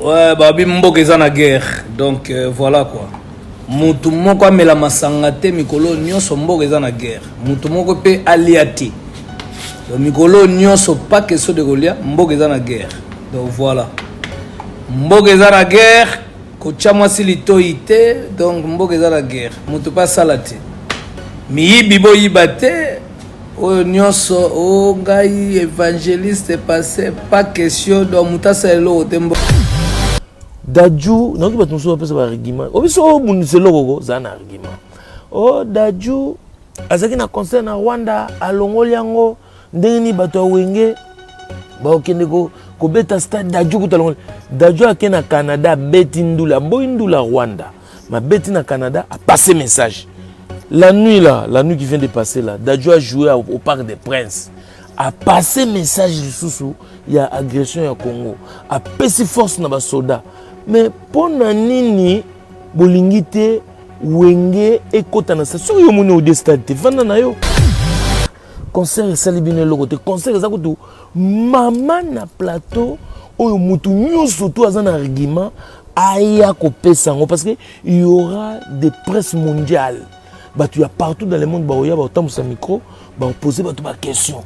Ouais, babi mboka eza na guerre. Donc voilà quoi. Mutu moko amela masanga te mikolo nyonso mboka eza na guerre. Mutu moko pe alia te. Donc mikolo nyonso pas question de kolia mboka eza na guerre. Donc voilà. Mboka eza na guerre, kocha mwasi litoi te, donc mboka eza na guerre. Mutu pas sala te. Miyibi boyiba te. Oyo nyonso o ngai évangéliste passé pas question donc mutasa elo tembo. Dadju, non, qui va nous faire un argument. Oh, mais c'est logo, ça un argument. Oh, Dadju, azaki na concert na Rwanda, à Longoliango, ndeni bato wenge, ba okende ko beta stade Dadju kutalongo. Dadju a na Canada, beti ndula, boy ndula Rwanda. Ma beti na Canada a passé message. La nuit qui vient de passer là, Dadju a joué au Parc des Princes. A passé message sous il y a agression au Congo. A passé force na ba soda. Mais pour nini bolingite wenge ekota na station yo moni au stade te vanda na yo concert salibine logo te concert za kutu mama na plateau oyo mutu nyonso to azana argument aya ko pesa ngo parce que il y aura des presses mondiales bah tu as partout dans le monde ba oya ba otamu sa micro ba poser ba to ba question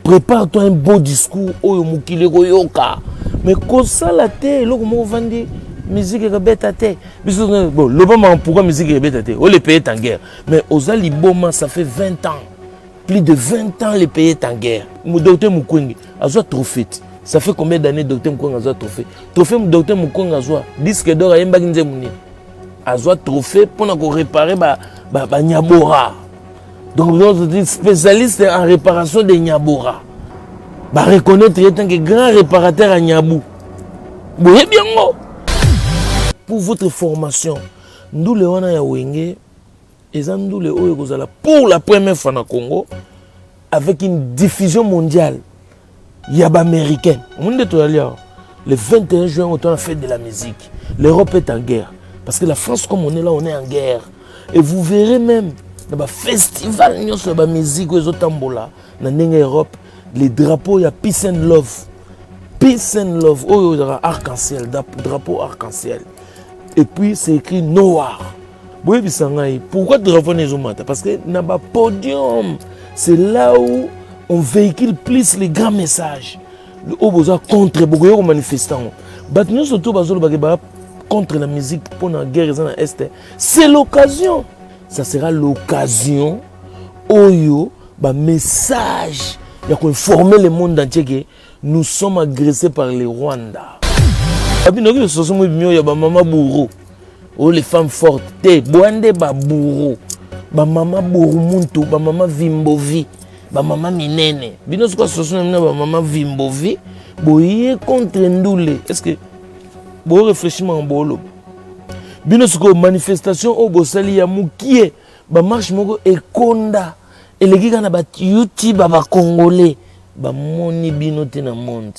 prépare-toi un beau discours oyo mukile ko yoka mais kosala te loko mo vandi musique est bête à terre. Bon, le moment pourquoi musique est bête à terre? Oh, les pays est en guerre. Mais aux Aliboma, ça fait 20 ans. Plus de 20 ans, les pays est en guerre. Mon docteur Mukwenge a joué trophée. Ça fait combien d'années docteur Mukwenge a joué trophée? Trophée docteur Mukwenge a joué disque d'or à Yembaginze Mouni. A joué trophée pour nous réparer ba Nyabora. Donc, nous sommes spécialistes en réparation des Nyabora. Ba reconnaître étant que grand réparateur à Nyabou. Vous voyez bien, pour votre formation, nous les wana ya wenge, nous les oyo kozala pour la première fois na Congo avec une diffusion mondiale. Yaba américaine. Le 21 juin, on a la fête de la musique. L'Europe est en guerre. Parce que la France, comme on est là, on est en guerre. Et vous verrez même, dans le festival de la musique, dans l'Europe, les drapeaux, il y a Peace and Love. Peace and Love. Oh, il y a arc-en-ciel, drapeau arc-en-ciel. Et puis c'est écrit noir. Pourquoi drapeau n'est-ce? Parce que dans le podium, c'est là où on véhicule plus les grands messages. Contre beaucoup de manifestants. Surtout contre la musique pour la guerre dans l'Est. C'est l'occasion. Ça sera l'occasion où message il y a informer le monde entier que nous sommes agressés par les Rwandais. Oh, les femmes fortes, boande ba bourreau, ba mama bourrumuntu, ba mama vimbovi, ba mama minene. Bino ce que ce sont ba mama vimbovi, boye contre ndoule. Est-ce que bo réfléchissement en bolo? Bino ce que manifestation au bosali ya mukie, ba marche moko ekonda, eleki kana ba YouTube ba congolais, ba moni bino te na monde.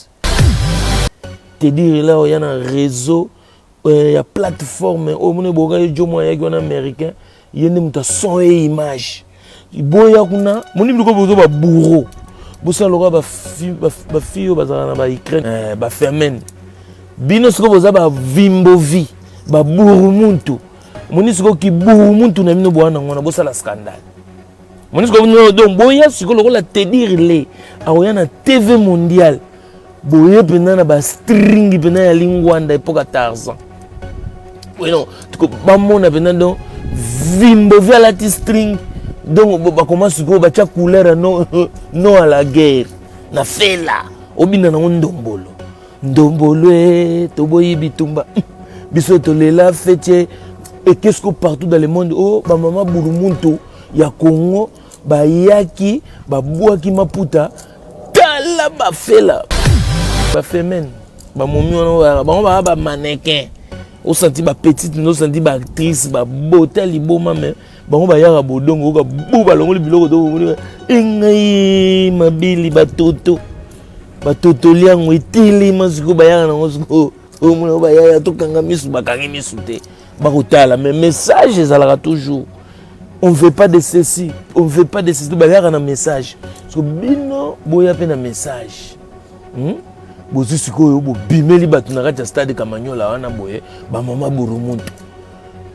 Te dire là il y a un réseau, il y a plateforme, au monde boga yo mo ya gona américain, yende muta son et image. Boya kuna, moni biko bozo ba bourreau. Bosa loka ba fille ba zana ba Ukraine, ba femelle. Bino siko boza ba vimbovi, ba bourrumuntu. Moni siko ki bourrumuntu na mino boana ngona bosa la scandale. Moni siko donc boya siko loka te dire les, aoya na TV mondiale. Boye pena na ba string pena ya lingwanda epoka Tarzan. Oui non, tu ba mona pena donc vimbo via la string donc ba commence ko ba tia couleur non à la guerre. Na fela obina na ndombolo. Ndombolo to boyi bitumba. Biso to lela fete et qu'est-ce que partout dans le monde oh ba mama burumuntu ya Congo ba yaki ba boaki maputa tala ba fela. Ba femelle ba momi on ba mannequin au senti ba petite no senti ba actrice ba beauté liboma mais bango ba yaka bodongo ka buba longo biloko to ngai mabili ba toto liango itili masiko ba yaka nango siko o mona ba yaka to kanga misu ba kangi misu te ba kotala mais message ezalaka toujours on veut pas de ceci on veut pas de ceci ba yaka na message parce que bino boya pe na message bozu sikoyo bo bimeli batu na kati ya stade Kamanyola wana boye ba mama burumutu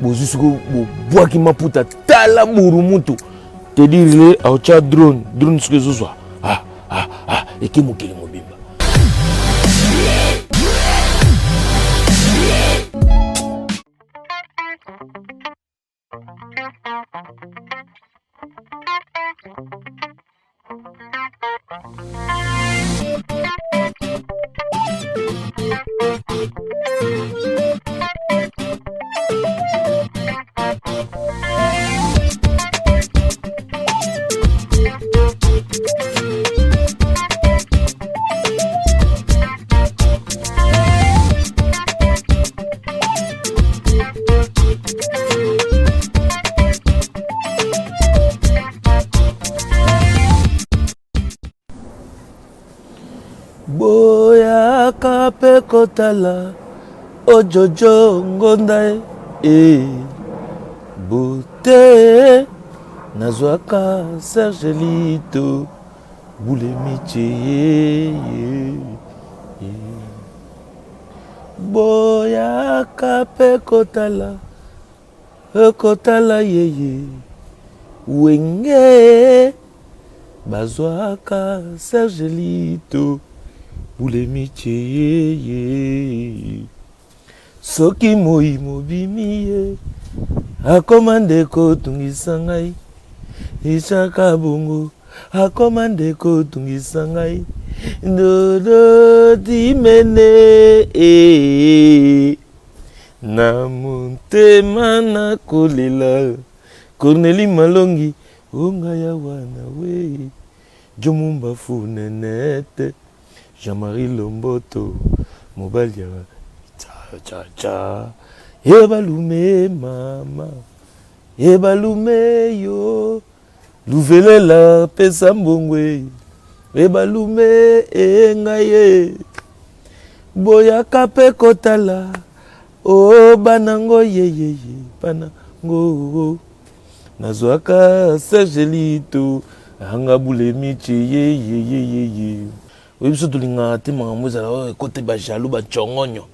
bozu sikoyo bo bwaki maputa tala burumutu te dire le aocha drone sikoyo zozwa eke mokili mobimba boyaka pe kotala ojojo ngonda bote nazwaka Sergelito bulemiche boyaka pe kotala yeye wenge bazwaka Sergelito bulemiche soki moi mobimi ye akomande kotungisa ngai ishaka bongo akomande kotungisa ngai ndodo dimene na motema na kolela Corneli Malongi onga ya wana we Jomumba Funenete Jean-Marie Lomboto mobali ya cha ebalume mama ebalume yo luvelela pesa mbongwe ebalume engaye boyaka pe kotala o banango yeyeye banango nazwaka Sergelito anga bulemiche yeyeye oyebiso tolinga te makambo ezala kote bajalo bachongonyo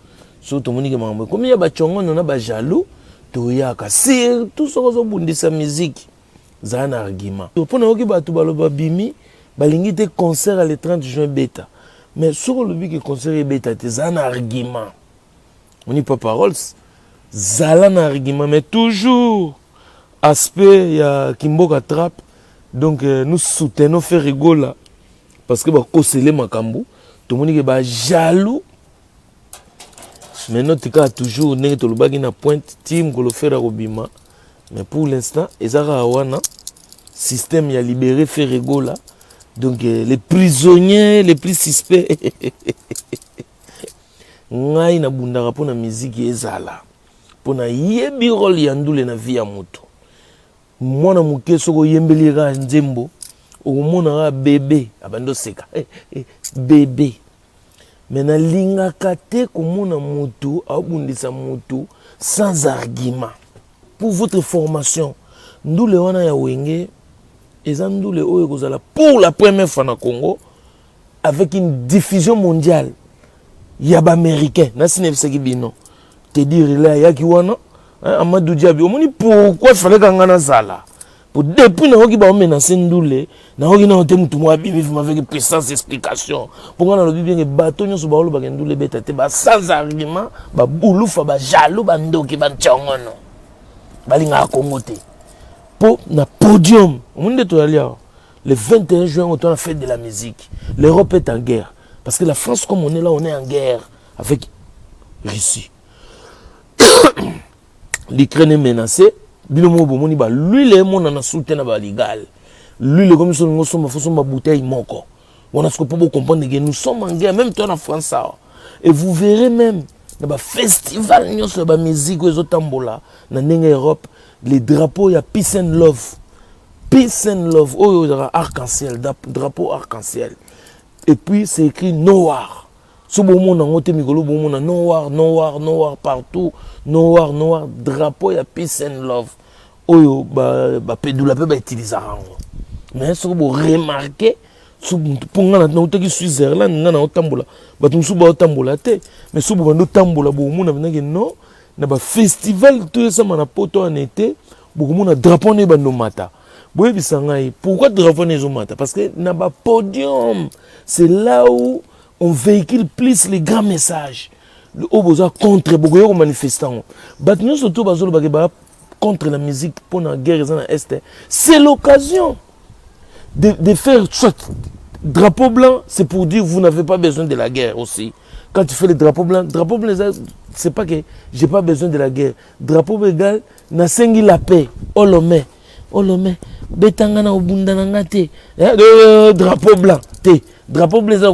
so tomonike makambo komi ya bachongonyo na bajalo toyaka surtout soko ozobundisa miziki zala na argument mpona oki bato baloba bimi balingi te concert le 30 juin beta mais soko olobi ke concert ebeta te zala na argument oni pas paroles zala na argument mais toujours aspect ya Kimboka Trap donc nous soutenons faire rigola parce que bakosele makambo tomonike ba jaloux mais notre cas toujours ndenge tolobaki na pointe team kolofera kobima mais pour l'instant ezaka wana système ya libéré fait rigola donc les prisonniers les plus suspects ngai na bundaka pona musique ezala pona yebi role ya ndule na vie ya moto mwana muke soko yembeli ka nzembo okomona bébé abando seka bébé mais nalingaka te komona moto abundisa moto sans argument pour votre formation ndule wana ya wenge eza ndule oyo kozala pour la première fois na Congo avec une diffusion mondiale ya ba américain na sinebisaki bino te dire là yaki wana Amadou Diaby omoni pourquoi fallait kanga na zala pour depuis na hoki ba menacer ndule na hoki na hote mutu mwa bibi avec puissance d'explication pour ngana lobi bien bato nyoso ba oloba ndule beta te ba sans argument ba bulufa ba jaloux ba ndoki ba nchongono balinga Congo te pour na podium monde to alia le 21 juin on a fait de la musique. L'Europe est en guerre parce que la France comme on est là on est en guerre avec Russie. L'Ukraine est menacée. Lui, les gens ont soutenu la légal. Lui, les commissions nous sommes en bouteille moko. On a ce qu'on peut comprendre que nous sommes en guerre, même toi en France. Et vous verrez même dans le festival de la musique aux Tambola, dans l'Europe, les drapeaux, il y a peace and love. Peace and love. Oh, il y a arc-en-ciel, drapeau arc-en-ciel. Et puis c'est écrit noir. Ce bon monde en haute micro, bon monde noir, noir, noir partout, noir, noir, drapeau, il y a peace and love. Oyo, pédoula peut utiliser. Mais ce que vous remarquez, Pongana na utaki Switzerland ngana otambola bato musuba otambola te mais subu bando tambola bo mona venake non na ba festival tout ça mana poto en été beaucoup mona drapeau ne bando mata boye bisangai pourquoi drapeau ne zo mata parce que na ba podium c'est là où on véhicule plus les grands messages le oboza contre beaucoup yo manifestants bato nous surtout bazolo ba contre la musique pour la guerre dans l'Est c'est l'occasion de faire soit drapeau blanc, c'est pour dire que vous n'avez pas besoin de la guerre aussi. Quand tu fais le drapeau blanc, c'est pas que j'ai pas besoin de la guerre. Drapeau égal, na sengi la paix. Olome, betangana obundananga te. Drapeau blanc, te. Drapeau blanc, c'est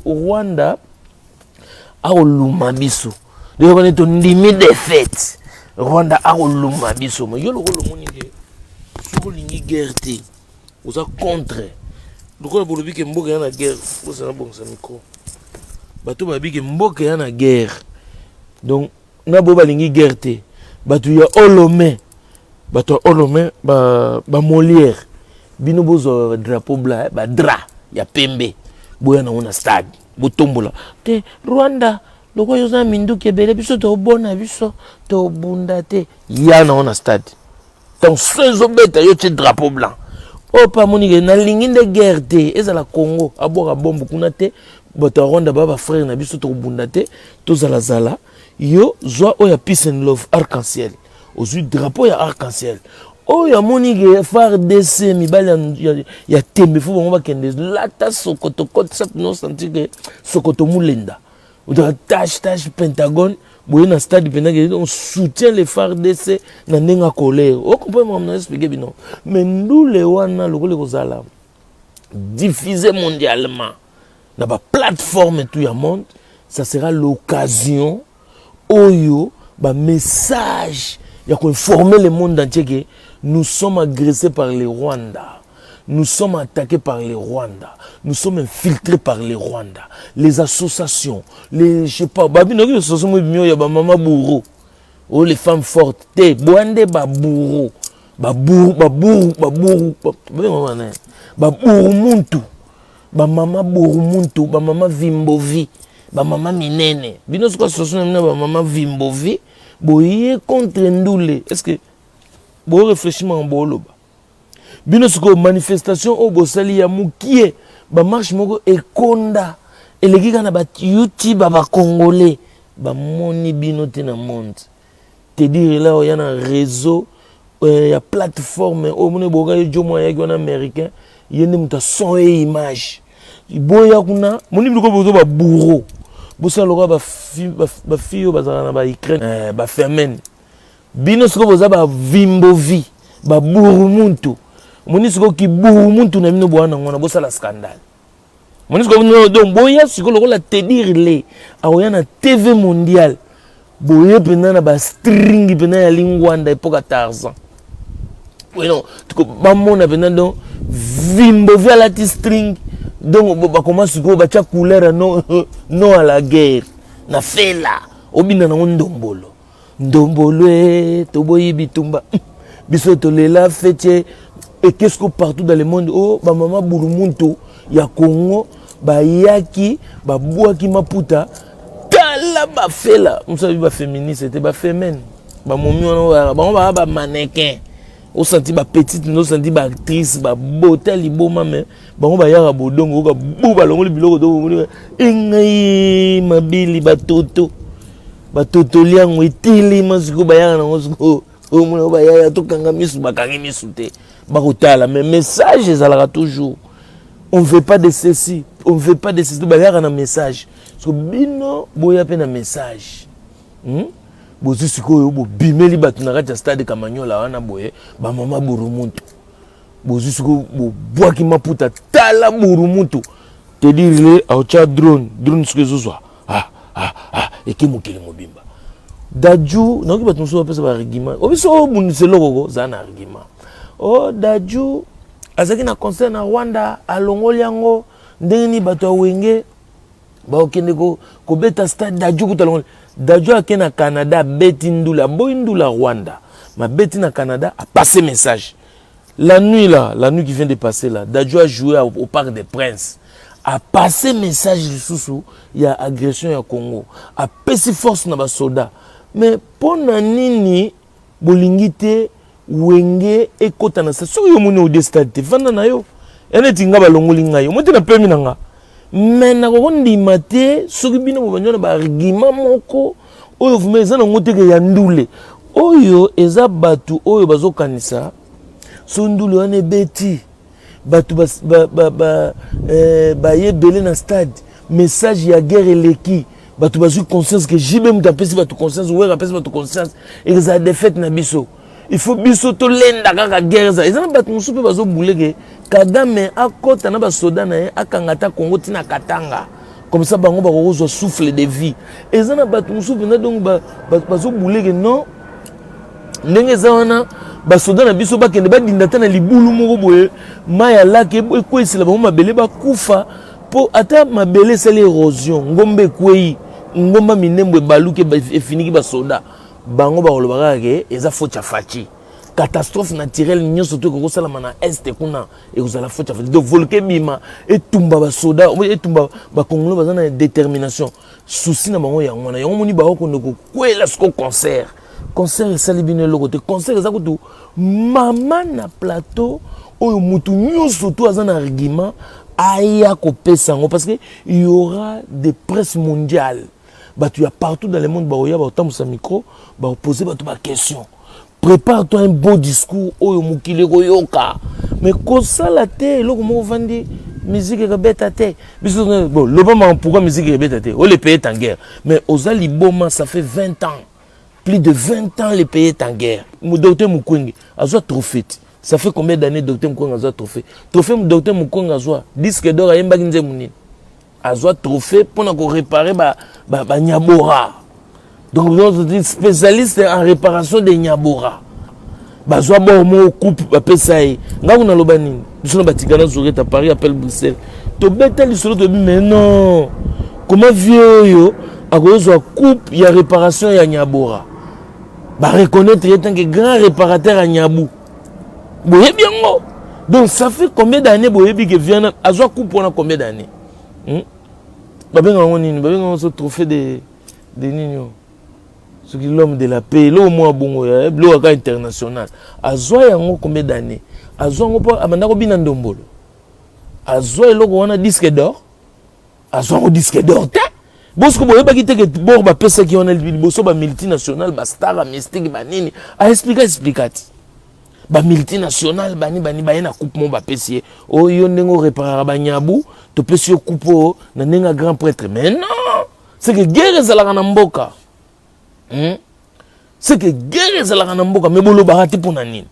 Rwanda a oluma biso. De on est une limite des fêtes. Rwanda a oluma biso. Mais yo le moni que sur lingi guerre te. Vous êtes contre. Donc, on a dit que Mboka est en guerre. Vous savez, bon, c'est un micro. Bato ba dit que Mboka est en guerre. Donc, on a dit que guerre. Bato ya Olomé. Bato Olomé, ba Molière. Bino bozo drapeau blanc, ba dra. Ya pembe. Boya na on stade. Botombola. Te Rwanda. Loko yoza mindu kebele biso to bona biso to bunda te. Ya na on stade. Donc, sans obéta yo te drapeau blanc. Oh pas monique na lingi de guerre te ezala Congo aboka bombe kuna te bato Rwanda baba frère na biso to bunda te to zala zala yo zwa o ya peace and love arc-en-ciel ozu drapeau ya arc-en-ciel o ya monique FARDC mibali ya tembe fo bango bakende lata sokoto kote ça no sentir que sokoto mulenda ou de tâche Pentagone boye na stade pendant on soutient les FARDC na nenga colère o comprendre moi expliquer bino mais nous les wana lokole kozala diffuser mondialement na ba plateforme tout ya monde ça sera l'occasion oyo ba message ya ko informer le monde entier que nous sommes agressés par les Rwandais. Nous sommes attaqués par les Rwandais. Nous sommes infiltrés par les Rwandais. Les associations, les, je sais pas, babino qui sont mieux, ya ba mama bourreau. Oh les femmes fortes, te boande ba bourreau. Ba bourreau muntu. Ba mama bourreau muntu, ba mama vimbovi, ba mama minene. Bino ce que ce sont ba mama vimbovi, boye contre ndoule. Est-ce que bo réfléchissement en boloba. Bino siko manifestation au bosali ya mukie ba marche moko ekonda elegika na ba YouTube ba congolais ba moni bino te na monde te dire là il y a un réseau il y a plateforme au moni boga yo mo ya gona américain yende muta son et image boya kuna moni biko bozo ba bourreau bosa loka ba fille ba zana ba Ukraine ba femelle bino siko boza ba vimbovi ba bourreau muntu monisiko ki bourreau muntu na mino bwana ngona bosa la scandale monisiko no donc boya siko lokola te dire le aoya na TV mondial boye pena na ba string pena ya lingwanda epoka Tarzan oui non tuko ba mona pena donc vimbo via la string donc ba commence ko ba tia couleur non à la guerre na fela obina na ndombolo to boyi bitumba biso to lela fete. Et qu'est-ce que partout dans le monde, oh, ba maman Burumuntu, ya Congo, ba yaki, ba boaki maputa, tala ba fela. On savait ba féministe, c'était ba féminin. Ba momi on ba mannequin. On sentit ba petite, on sentit ba actrice, ba beauté liboma mais ba on ba yara bodongo ka buba longo biloko do. Engai mabili ba toto. Ba toto liango itili masiko ba yara na osiko. O mona ba yara to kanga misu ba kangi misu te. Mais message ezalaka toujours. On ne veut pas de ceci, on ne veut pas de ceci. Il y a un message. Parce que bino boya pe na message. Bozi sikoyo bo bimeli batunaka ta stade Kamanyola wana boye ba mama burumuntu. Bozi sikoyo bo boaki maputa tala burumuntu. Te dire aucha drone sikoyo zo. Ekimukeli mobimba. Daju, non ki batunso pesa ba argument. Obiso muniselo gogo zana argument. Oh Daju azaki na concert na Rwanda alongoli yango ndenge bato wenge ba okende ko beta stade Daju kutalongoli Daju akende na Canada beti ndula boy ndula Rwanda ma beti na Canada a passé message La nuit là, la nuit qui vient de passer là, Dadju a joué au Parc des Princes. A passé message sous il y a agression au Congo. A passé force na ba soda. Mais pour nini bolingite wenge ekota na sa so yo moni au destate vanda na yo. Ene tinga ba longolinga yo. Moti na pemi nanga. Mais na ko ndima te soki bino bobanyo na ba argument moko oyo vumeza na ngote ke ya ndule. Oyo eza batu oyo bazokanisa so ndule wana beti. Batu yebele na stade message ya guerre eleki batu bazwi conscience que jibe mutu apesi batu conscience wera apesi batu conscience et que défaite na biso il faut biso to lenda kaka guerre za ezana batu musu pe bazo bouleke Kagame akota na basoda na ye akangata Congo tina Katanga comme ça bango bakozwa souffle de vie ezana batu musu pe na donc bazo bouleke non ndenge za wana basoda na biso bakende badindata na libulu moko boye maya lake ekwesila bango mabele bakufa po ata mabele sele érosion ngombe kwei ngomba minembo baluke efiniki basoda bango bakolobaka ke eza faute ya faci catastrophe naturelle nyonso to ekosalama na este kuna ekozala faute ya faci donc volke bima etumba basoda etumba bakongolo baza na détermination souci na bango yango wana yango moni bakokonde kokwela siko concert esali bino eloko te concert eza kutu mama na plateau oyo mutu nyonso to aza na argument aya kopesa yango parce que il y aura des presses mondiales bato ya partout dans le monde baoya baotambusa micro baoposer bato baquestion prépare-toi un beau discours oyo mokili koyoka mais kosala te eloko moko vandi musique ekabeta te biso bon lobama pourquoi musique ekabeta te o le pays est en guerre mais oza liboma ça fait 20 ans. Plus de 20 ans, les pays sont en guerre. Le docteur Mukwege a un trophée. Ça fait combien d'années le docteur Mukwege a un trophée? Trophée le docteur Mukwege a un disque d'or à Yembaginze Mounine. A un trophée pour réparer les Nyabora. Donc, nous sommes spécialistes en réparation des Nyabora. Nous avons un couple à Pessaï. Nous avons un Lobani. Nous avons un à Paris, appelle Bruxelles. Tu as mais non. Comment vieux a un couple, il y a réparation et Nyabora. Reconnaître étant que grand réparateur à Nyabou. Boye bien. Donc ça fait combien d'années Boyebi que vient à Zoa coupe pendant combien d'années? On ce trophée de Nino. Ce qui est l'homme de la paix, l'homme moins bon, l'homme international. À Zoa yango combien d'années? À Zoa on peut amandako binandombolo. À Zoa il on a disque d'or. À Zoa on disque d'or. Parce que vous avez dit que bon, bah, personne qui ont le bosso, bah, multinational, bah, star, mystique, bah, nini, a expliqué. Bah, multinational, bah, ni, na coupe mon, bah, pessier. Oh, yon nengo réparer, bah, nyabou, to pessier coupe, na nenga grand prêtre. Mais non! C'est que guerre est la ranamboka. C'est que guerre est la ranamboka, mais bon, le barati pour nanine.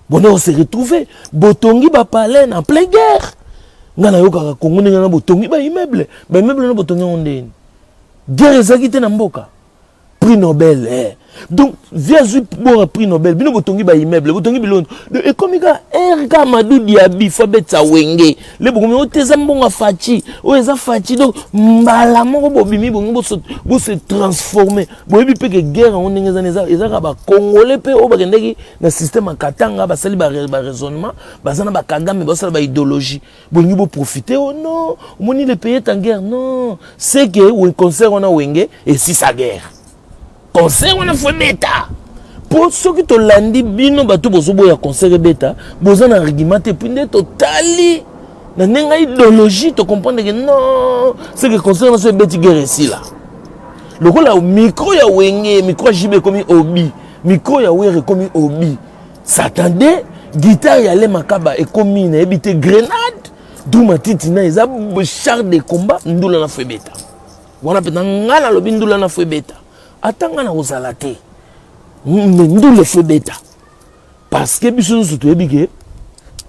Bon, on s'est retrouvé. Botongi, bah, palais, en pleine guerre. Ngana yoka, Congo, n'a botongi, bah, immeuble. Bah, immeuble, n'a botongi, on est. Guerre ezakite na mboka prix Nobel donc via bon prix Nobel bino botongi ba immeuble botongi bilondo et comme ka RK Madou Diaby fa betsa wenge le bokomi oteza mbonga fachi o eza fachi donc mbala moko bobimi bongo bo se transformer boyebi pe que guerre on ndenge eza ba congolais pe o bakendeki na système akatanga basali ba raisonnement bazana ba Kagame basala ba idéologie bongi bo profiter oh non moni le pays est en guerre non c'est que on concert on a wenge et si sa guerre concert on a fait bêta pour ceux qui te landi bino bato bozobo ya concert bêta bozana argumenté puis ne totali na nenga idéologie te comprendre que non c'est que concert on se bêti guerre ici là le rôle micro ya wenge micro jibe comme obi micro ya were comme obi s'attendait guitare ya le makaba et comme na ebité grenade d'où matiti na eza char de combat ndula na fait bêta wana pe ngala lobi ndula na fait bêta atanga na kozala te ndu le feu bêta parce que biso surtout ebike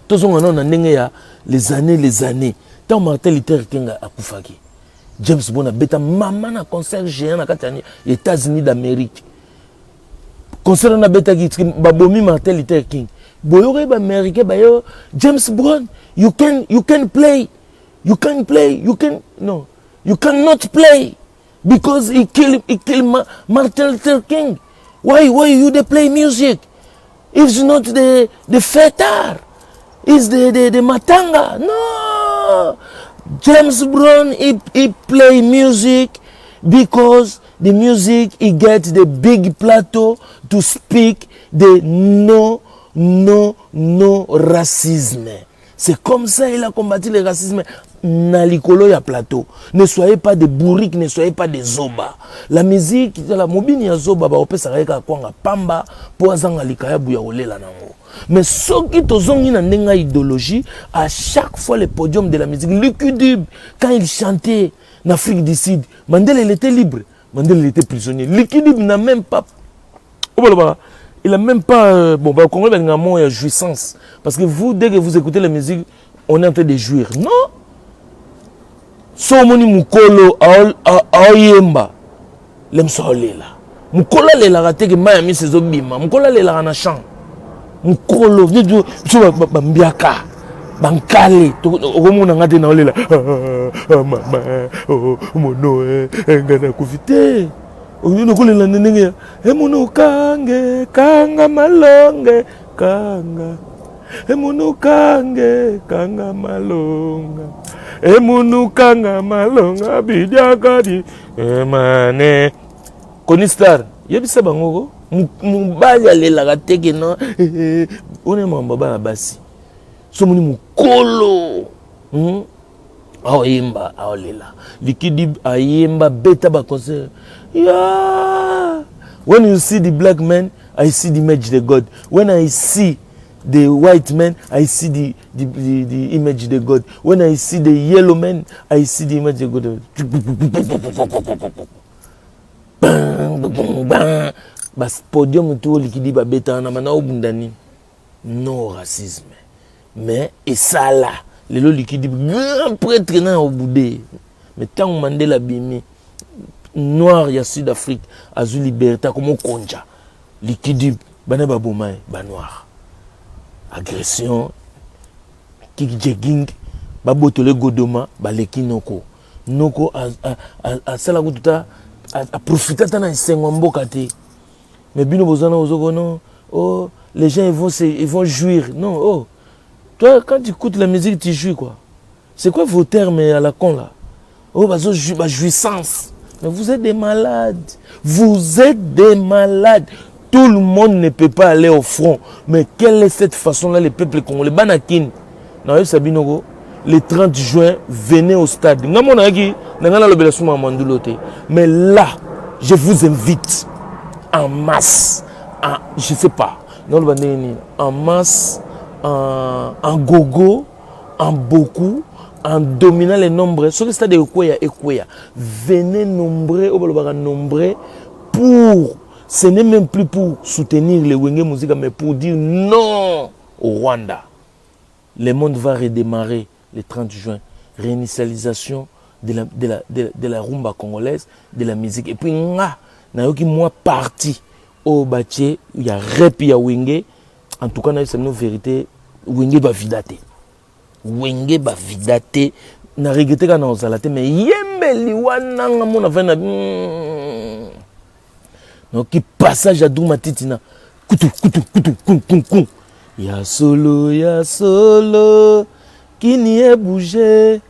tozonga na ndenge ya les années tant Martin Luther King akufaki James Bond bêta mama na concert géant na katani États-Unis d'Amérique concert na bêta ki babomi Martin Luther King boyore ba américain ba yo James Bond you can play no you cannot play because he killed Martin Luther King. Why you they play music? It's not the fetar. is the matanga. No. James Brown, he play music because the music, he gets the big plateau to speak the no racisme. C'est comme ça il a combattu le racisme. Na likolo ya plateau. Ne soyez pas des bourriques, ne soyez pas des zoba. La musique, la mobini ya zoba, ba opesa ka kwanga pamba, po azanga likaya buya olela nango. Mais ce qui tozongi na ndenga idéologie, à chaque fois le podium de la musique, Lucky Dube, quand il chantait en Afrique du Sud, Mandela il était libre, Mandela il était prisonnier. Lucky Dube n'a même pas, il a même pas, bon, au Congo il y a un mot de jouissance, parce que vous, dès que vous écoutez la musique, on est en train de jouir. Non. So moni mukolo aoyemba, lemso olela. Mukolo lela rateke mayami sezobima, mukolo lela na chant. Mukolo tu bambiaka bankale okomona ngate na olela mama mono ngana kufite oyino kolela ndenge mono kange kanga malonge kanga mono kange kanga malonga mono kanga malonga bidiaka di mane konistar yebisa bangoko mubali alelaka teke no one mamba bana basi so moni mukolo aoyemba aolela likidi ayemba beta ba concert yeah. When you see the black man, I see the image of God. When I see the white man, I see the image of God. When I see the yellow man, I see the image of God. Bas podium tout liquide ba beta na mana obundani non racisme mais et ça là les lo liquide grand prêtre na obude mais tant Mandela bimi noir ya Sud-Afrique azu liberté comme konja liquide bana ba bomai ba noir agression kick jegging ba botole godoma ba leki noko a sala kututa a profiter tana isengo mboka te. Mais bino bozana ozogono oh les gens ils vont jouir non oh toi quand tu écoutes la musique tu jouis quoi c'est quoi vos termes à la con là oh bah jouissance mais vous êtes des malades tout le monde ne peut pas aller au front mais quelle est cette façon là les peuples congolais banakin non sabinoko le 30 juin venez au stade ngamona ki ngana lobela suma mandulote mais là je vous invite en masse, je ne sais pas, en masse, en gogo, en beaucoup, en dominant les nombres. Ce que c'est de Ekoya, venez nombreux pour, ce n'est même plus pour soutenir les Wenge Musique, mais pour dire non au Rwanda. Le monde va redémarrer le 30 juin. Réinitialisation de la rumba congolaise, de la musique. Et puis, nayoki moi parti au bâti il y a rap il y a wenge en tout cas c'est une vérité wenge ba vidate na regretter kana ozalate mais yembeli wana ngamona vena donc qui passage à Douma Titina kutu kun ya solo kini e bouger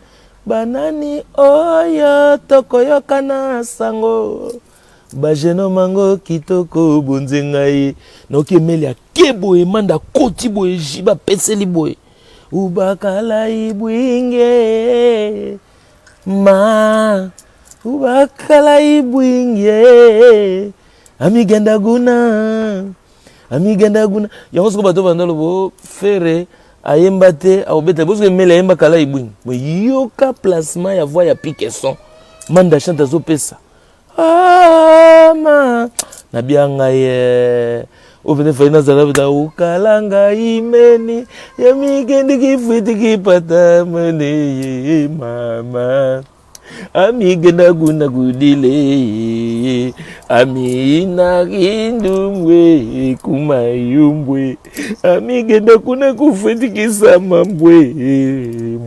banani oya tokoyokana sango bajeno mango kitoko bonzengai noki emeli akebo emanda koti boye jiba peseli boye ubakala ibwinge ma ubakala ibwinge amigenda guna yango soko bato bandalo bo fere ayemba te aobeta parce que emeli ayemba kala ibwinge yoka placement ya voix ya pique son manda chante azopesa ma nabianga ye ovene faina zalabda ukalanga imeni yamikendi kifiti kipata mene mama amigenda guna gudile amina kindumwe kumayumbwe amigenda kuna kufiti kisama mbwe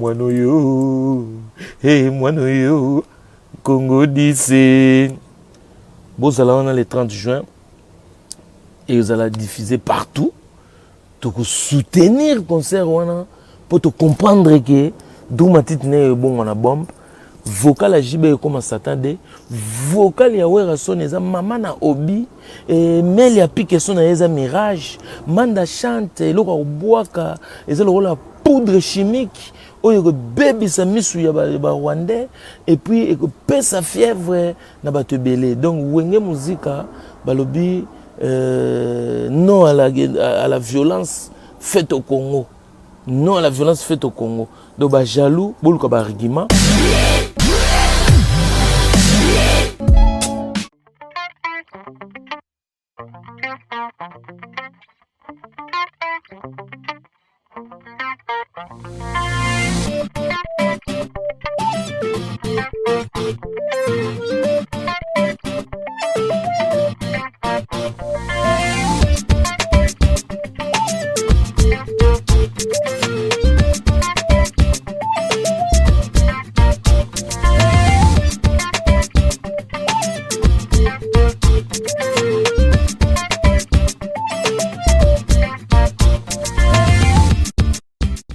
mwanoyo mwanoyo Congo DC. Bozala on a le 30 juin et vous allez diffuser partout. Donc soutenir le concert wana pour te comprendre que d'où ma petite n'est bon on a bombe vocal à JB comme s'attendait vocal ya wera son eza maman na obi et mel ya pique son eza mirage manda chante loko boaka eza la poudre chimique oyo ko baby sa misu ya ba rwandais et puis et ko pesa fièvre na ba te belé donc wenge musica balobi non à la violence faite au Congo. Non à la violence faite au Congo. Donc, bah, jaloux, beaucoup de arguments.